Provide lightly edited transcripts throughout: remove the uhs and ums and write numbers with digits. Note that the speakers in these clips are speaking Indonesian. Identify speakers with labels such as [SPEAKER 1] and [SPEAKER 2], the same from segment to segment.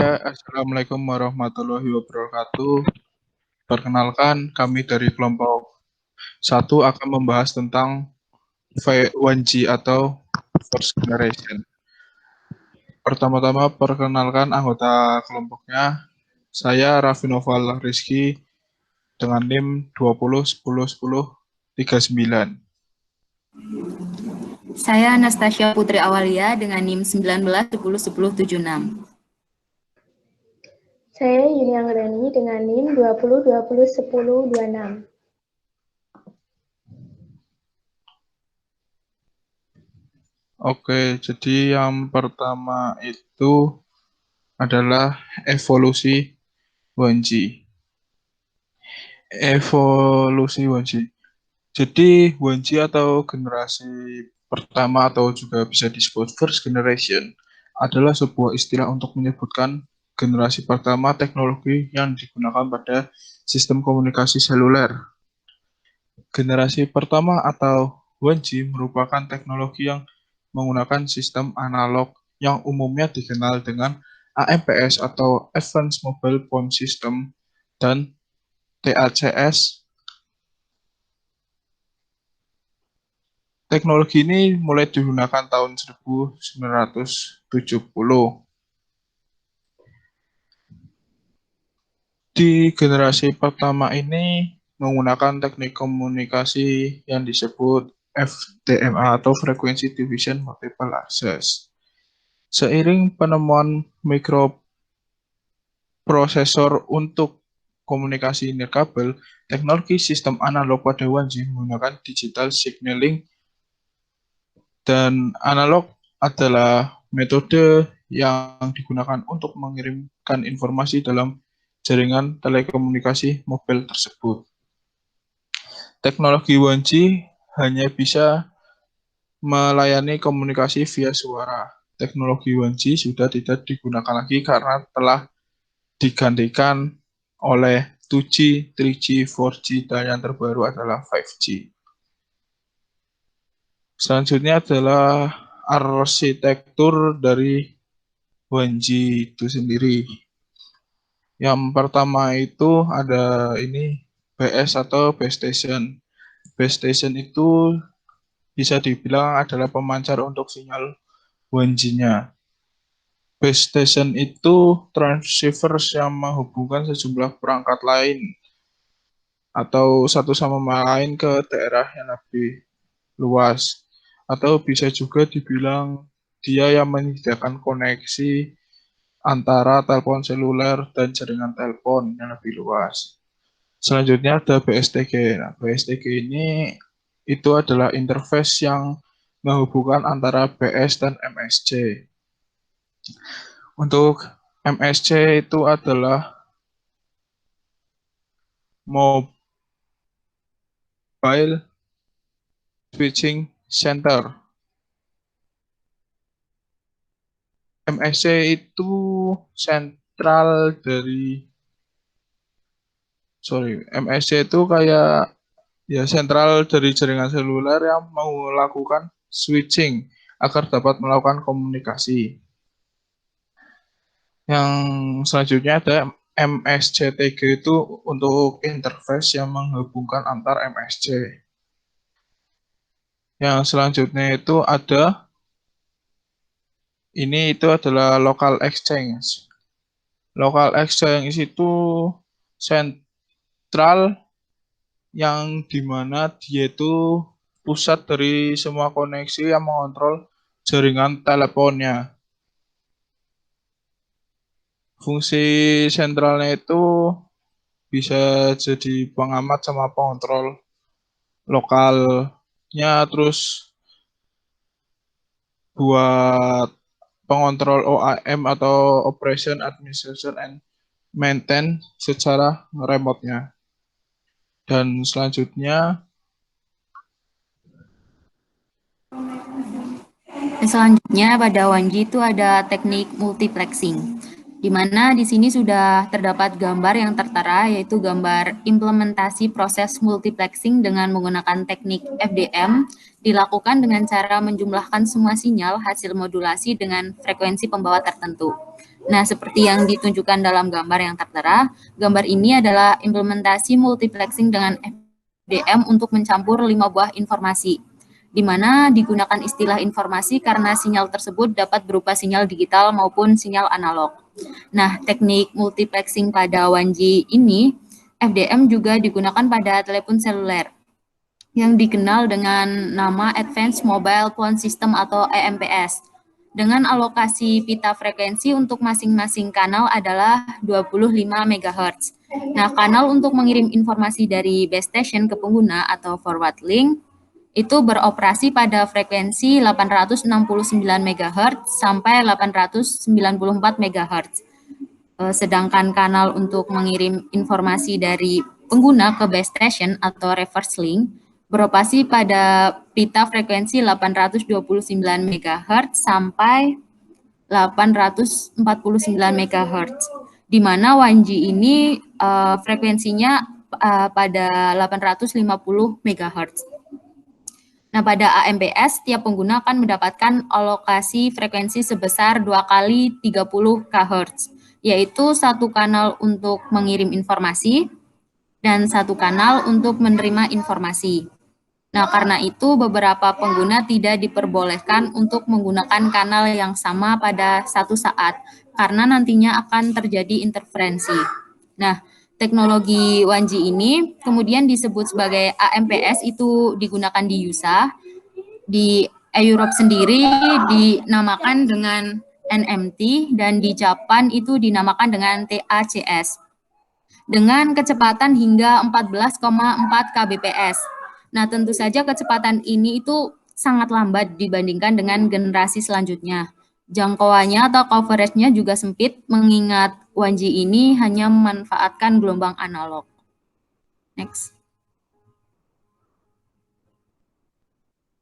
[SPEAKER 1] Assalamualaikum warahmatullahi wabarakatuh. Perkenalkan, kami dari kelompok 1 akan membahas tentang 1G atau First Generation. Pertama-tama perkenalkan anggota kelompoknya. Saya Raffi Noval Rizky dengan NIM 20101039.
[SPEAKER 2] Saya Anastasia Putri Awalia dengan NIM 19101076.
[SPEAKER 3] Saya Yuni Anggrani dengan NIM 20201026.
[SPEAKER 1] Oke, jadi yang pertama itu adalah evolusi 1G. Evolusi 1G. Jadi 1G atau generasi pertama atau juga bisa disebut first generation adalah sebuah istilah untuk menyebutkan generasi pertama teknologi yang digunakan pada sistem komunikasi seluler. Generasi pertama atau 1G merupakan teknologi yang menggunakan sistem analog yang umumnya dikenal dengan AMPS atau Advanced Mobile Phone System dan TACS. Teknologi ini mulai digunakan tahun 1970. Di generasi pertama ini menggunakan teknik komunikasi yang disebut FDMA atau Frequency Division Multiple Access. Seiring penemuan mikroprosesor untuk komunikasi nirkabel, teknologi sistem analog pada 1G menggunakan digital signaling, dan analog adalah metode yang digunakan untuk mengirimkan informasi dalam jaringan telekomunikasi mobil tersebut. Teknologi 1G hanya bisa melayani komunikasi via suara. Teknologi 1G sudah tidak digunakan lagi karena telah digantikan oleh 2G, 3G, 4G, dan yang terbaru adalah 5G. Selanjutnya adalah arsitektur dari 1G itu sendiri. Yang pertama itu ada ini BS atau base station. Base station itu bisa dibilang adalah pemancar untuk sinyal 1G-nya. Base station itu transceivers yang menghubungkan sejumlah perangkat lain atau satu sama lain ke daerah yang lebih luas. Atau bisa juga dibilang dia yang menyediakan koneksi antara telepon seluler dan jaringan telepon yang lebih luas. Selanjutnya ada BSTG. Nah, BSTG ini itu adalah interface yang menghubungkan antara BS dan MSC. Untuk MSC itu adalah Mobile Switching Center. MSC itu sentral dari MSC itu kayak ya sentral dari jaringan seluler yang mau melakukan switching agar dapat melakukan komunikasi. Yang selanjutnya ada MSCTG itu untuk interface yang menghubungkan antar MSC. Yang selanjutnya itu ada itu adalah local exchange. Local exchange itu sentral yang dimana dia itu pusat dari semua koneksi yang mengontrol jaringan teleponnya. Fungsi sentralnya itu bisa jadi pengamat sama pengontrol lokalnya, terus buat pengontrol OAM atau Operation Administration and Maintain secara remote-nya. Dan selanjutnya
[SPEAKER 2] pada 1G itu ada teknik multiplexing, di mana di sini sudah terdapat gambar yang tertera, yaitu gambar implementasi proses multiplexing dengan menggunakan teknik FDM, dilakukan dengan cara menjumlahkan semua sinyal hasil modulasi dengan frekuensi pembawa tertentu. Nah, seperti yang ditunjukkan dalam gambar yang tertera, gambar ini adalah implementasi multiplexing dengan FDM untuk mencampur 5 buah informasi, di mana digunakan istilah informasi karena sinyal tersebut dapat berupa sinyal digital maupun sinyal analog. Nah, teknik multiplexing pada 1G ini, FDM juga digunakan pada telepon seluler, yang dikenal dengan nama Advanced Mobile Phone System atau AMPS. Dengan alokasi pita frekuensi untuk masing-masing kanal adalah 25 MHz. Nah, kanal untuk mengirim informasi dari base station ke pengguna atau forward link itu beroperasi pada frekuensi 869 MHz sampai 894 MHz. Sedangkan kanal untuk mengirim informasi dari pengguna ke base station atau reverse link beroperasi pada pita frekuensi 829 MHz sampai 849 MHz, di mana 1G ini frekuensinya pada 850 MHz. Nah, pada AMPS, tiap pengguna akan mendapatkan alokasi frekuensi sebesar 2 kali 30 kHz, yaitu satu kanal untuk mengirim informasi dan satu kanal untuk menerima informasi. Nah, karena itu beberapa pengguna tidak diperbolehkan untuk menggunakan kanal yang sama pada satu saat, karena nantinya akan terjadi interferensi. Nah, teknologi 1G ini kemudian disebut sebagai AMPS, itu digunakan di USA. Di Europe sendiri dinamakan dengan NMT, dan di Jepang itu dinamakan dengan TACS. Dengan kecepatan hingga 14,4 kbps. Nah, tentu saja kecepatan ini itu sangat lambat dibandingkan dengan generasi selanjutnya. Jangkauannya atau coverage-nya juga sempit, mengingat 1G ini hanya memanfaatkan gelombang analog. Next.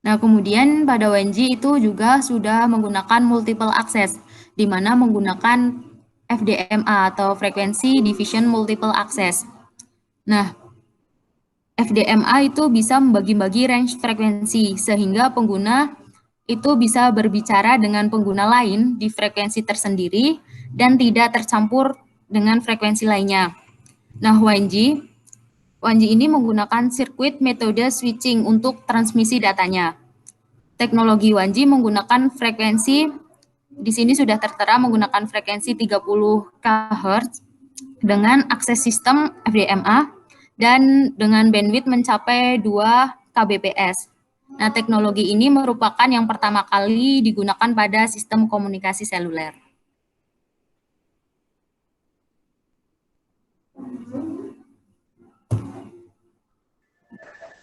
[SPEAKER 2] Nah, kemudian pada 1G itu juga sudah menggunakan multiple access, di mana menggunakan FDMA atau Frequency Division Multiple Access. Nah, FDMA itu bisa membagi-bagi range frekuensi, sehingga pengguna itu bisa berbicara dengan pengguna lain di frekuensi tersendiri dan tidak tercampur dengan frekuensi lainnya. Nah, 1G ini menggunakan sirkuit metode switching untuk transmisi datanya. Teknologi 1G menggunakan frekuensi, di sini sudah tertera menggunakan frekuensi 30 kHz dengan akses sistem FDMA dan dengan bandwidth mencapai 2 kbps. Nah, teknologi ini merupakan yang pertama kali digunakan pada sistem komunikasi seluler.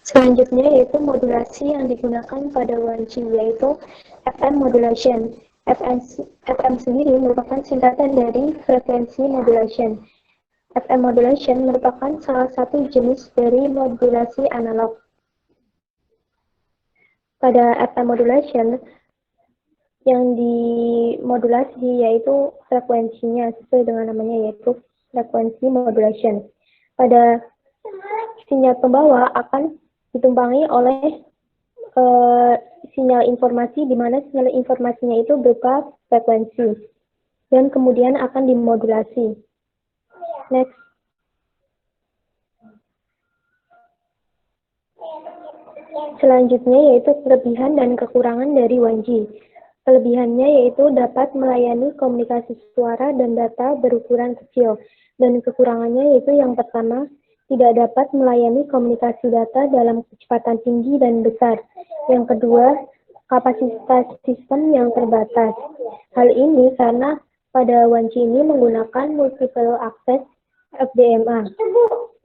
[SPEAKER 3] Selanjutnya yaitu modulasi yang digunakan pada 1G, yaitu FM modulation. FM sendiri merupakan singkatan dari frequency modulation. FM modulation merupakan salah satu jenis dari modulasi analog. Pada FM modulation, yang dimodulasi yaitu frekuensinya, sesuai dengan namanya, yaitu frekuensi modulation. Pada sinyal pembawa akan ditumpangi oleh sinyal informasi, di mana sinyal informasinya itu berupa frekuensi, dan kemudian akan dimodulasi. Next. Selanjutnya yaitu kelebihan dan kekurangan dari 1G. Kelebihannya yaitu dapat melayani komunikasi suara dan data berukuran kecil. Dan kekurangannya yaitu yang pertama, tidak dapat melayani komunikasi data dalam kecepatan tinggi dan besar. Yang kedua, kapasitas sistem yang terbatas. Hal ini karena pada 1G ini menggunakan multiple access FDMA.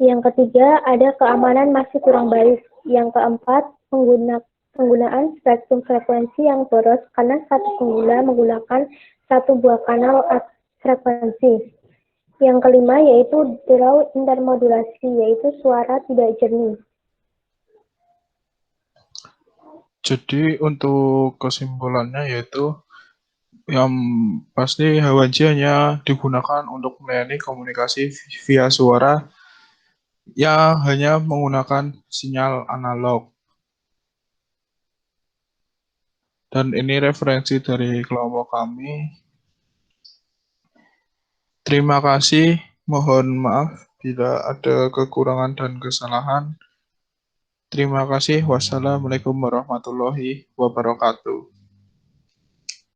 [SPEAKER 3] Yang ketiga, ada keamanan masih kurang baik. Yang keempat, penggunaan spektrum frekuensi yang boros karena satu pengguna menggunakan satu buah kanal frekuensi. Yang kelima yaitu draw intermodulasi, yaitu suara tidak jernih.
[SPEAKER 1] Jadi untuk kesimpulannya yaitu yang pasti 1G hanya digunakan untuk melayani komunikasi via suara yang hanya menggunakan sinyal analog. Dan ini referensi dari kelompok kami. Terima kasih. Mohon maaf bila ada kekurangan dan kesalahan. Terima kasih. Wassalamualaikum warahmatullahi wabarakatuh.